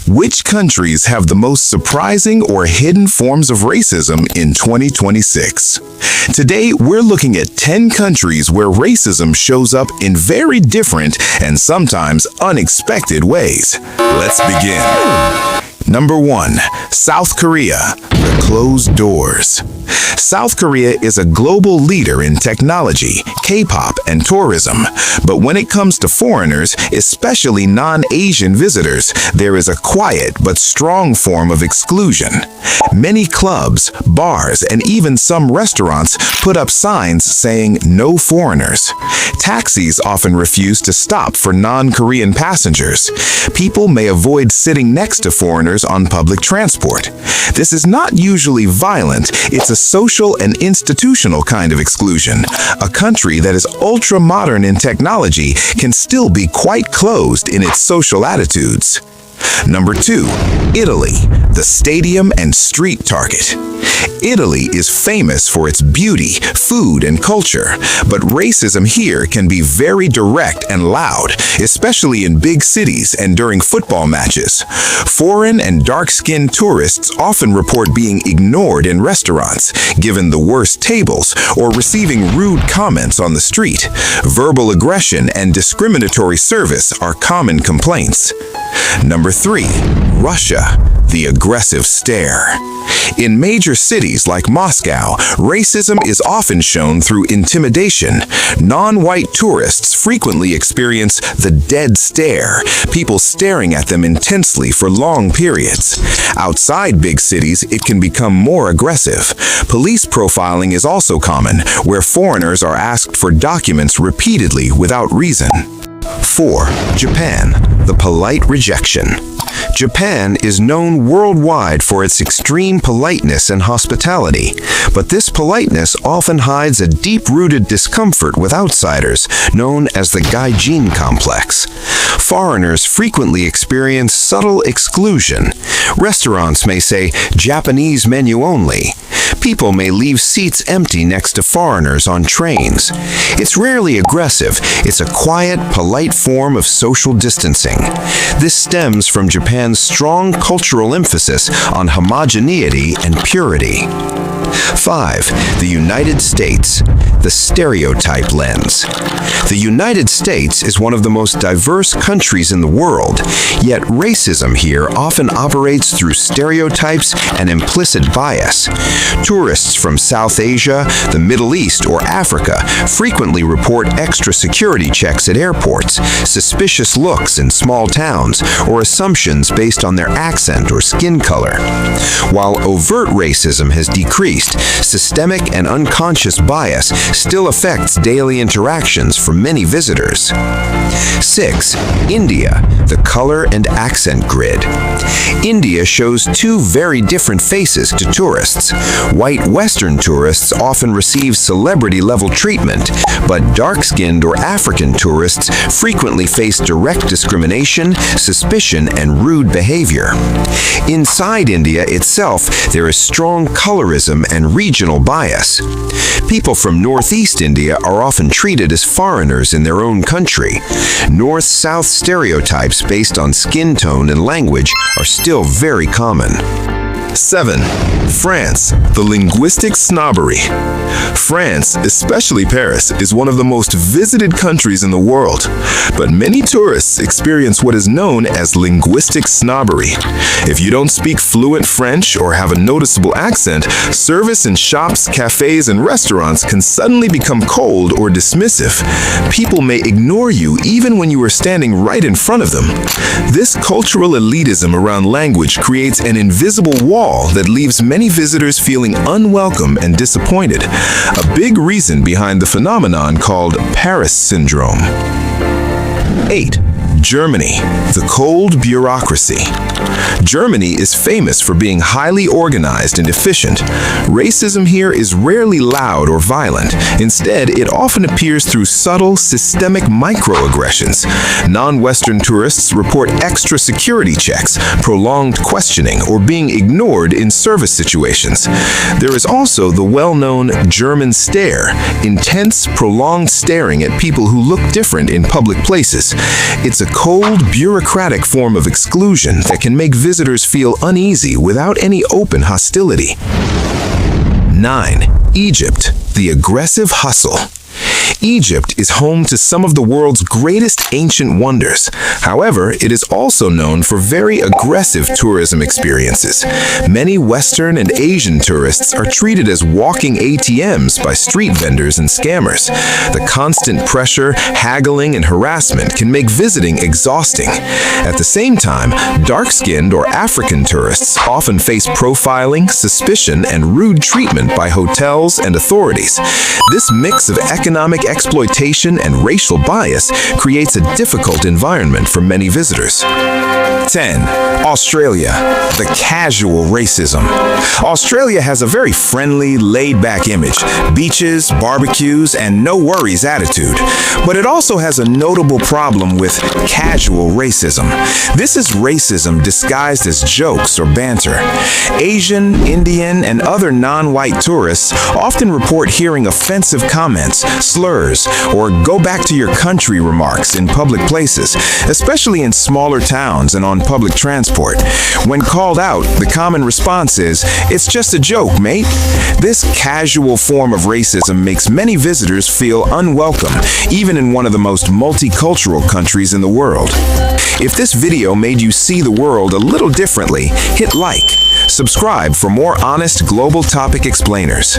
Which countries have the most surprising or hidden forms of racism in 2026? Today, we're looking at 10 countries where racism shows up in very different and sometimes unexpected ways. Let's begin. Number 1. South Korea, the closed doors. South Korea is a global leader in technology, K-pop, and tourism. But when it comes to foreigners, especially non-Asian visitors, there is a quiet but strong form of exclusion. Many clubs, bars, and even some restaurants put up signs saying "No foreigners." Taxis often refuse to stop for non-Korean passengers. People may avoid sitting next to foreigners on public transport. This is not usually violent, it's a social and institutional kind of exclusion. A country that is ultra-modern in technology can still be quite closed in its social attitudes. Number 2. Italy, the stadium and street target. Italy is famous for its beauty, food, and culture, but racism here can be very direct and loud, especially in big cities and during football matches. Foreign and dark-skinned tourists often report being ignored in restaurants, given the worst tables, or receiving rude comments on the street. Verbal aggression and discriminatory service are common complaints. Number 3. Russia, the aggressive stare. In major cities like Moscow, racism is often shown through intimidation. Non-white tourists frequently experience the dead stare, people staring at them intensely for long periods. Outside big cities, it can become more aggressive. Police profiling is also common, where foreigners are asked for documents repeatedly without reason. 4. Japan, the polite rejection. Japan is known worldwide for its extreme politeness and hospitality, but this politeness often hides a deep-rooted discomfort with outsiders, known as the gaijin complex. Foreigners frequently experience subtle exclusion. Restaurants may say Japanese menu only. People may leave seats empty next to foreigners on trains. It's rarely aggressive. It's a quiet, polite form of social distancing. This stems from Japan's strong cultural emphasis on homogeneity and purity. 5. The United States, the stereotype lens. The United States is one of the most diverse countries in the world, yet racism here often operates through stereotypes and implicit bias. Tourists from South Asia, the Middle East, or Africa frequently report extra security checks at airports, suspicious looks in small towns, or assumptions based on their accent or skin color. While overt racism has decreased, systemic and unconscious bias still affects daily interactions for many visitors. 6. India, the color and accent grid. India shows two very different faces to tourists. White Western tourists often receive celebrity-level treatment, but dark-skinned or African tourists frequently face direct discrimination, suspicion, and rude behavior. Inside India itself, there is strong colorism and regional bias. People from Northeast India are often treated as foreigners in their own country. North-South stereotypes based on skin tone and language are still very common. 7. France, the linguistic snobbery. France, especially Paris, is one of the most visited countries in the world, but many tourists experience what is known as linguistic snobbery. If you don't speak fluent French or have a noticeable accent, service in shops, cafes, and restaurants can suddenly become cold or dismissive. People may ignore you even when you are standing right in front of them. This cultural elitism around language creates an invisible wall that leaves many visitors feeling unwelcome and disappointed, a big reason behind the phenomenon called Paris syndrome. 8. Germany, the cold bureaucracy. Germany is famous for being highly organized and efficient. Racism here is rarely loud or violent. Instead, it often appears through subtle, systemic microaggressions. Non-Western tourists report extra security checks, prolonged questioning, or being ignored in service situations. There is also the well-known German stare, intense, prolonged staring at people who look different in public places. It's a cold, bureaucratic form of exclusion that can make visitors feel uneasy without any open hostility. 9. Egypt, the aggressive hustle. Egypt is home to some of the world's greatest ancient wonders. However, it is also known for very aggressive tourism experiences. Many Western and Asian tourists are treated as walking ATMs by street vendors and scammers. The constant pressure, haggling, and harassment can make visiting exhausting. At the same time, dark-skinned or African tourists often face profiling, suspicion, and rude treatment by hotels and authorities. This mix of economic exploitation and racial bias creates a difficult environment for many visitors. 10. Australia, the casual racism. Australia has a very friendly, laid-back image, beaches, barbecues, and no-worries attitude. But it also has a notable problem with casual racism. This is racism disguised as jokes or banter. Asian, Indian, and other non-white tourists often report hearing offensive comments, slurs, or "go back to your country" remarks in public places, especially in smaller towns and on public transport. When called out, the common response is, "It's just a joke, mate." This casual form of racism makes many visitors feel unwelcome, even in one of the most multicultural countries in the world. If this video made you see the world a little differently, hit like. Subscribe for more honest global topic explainers.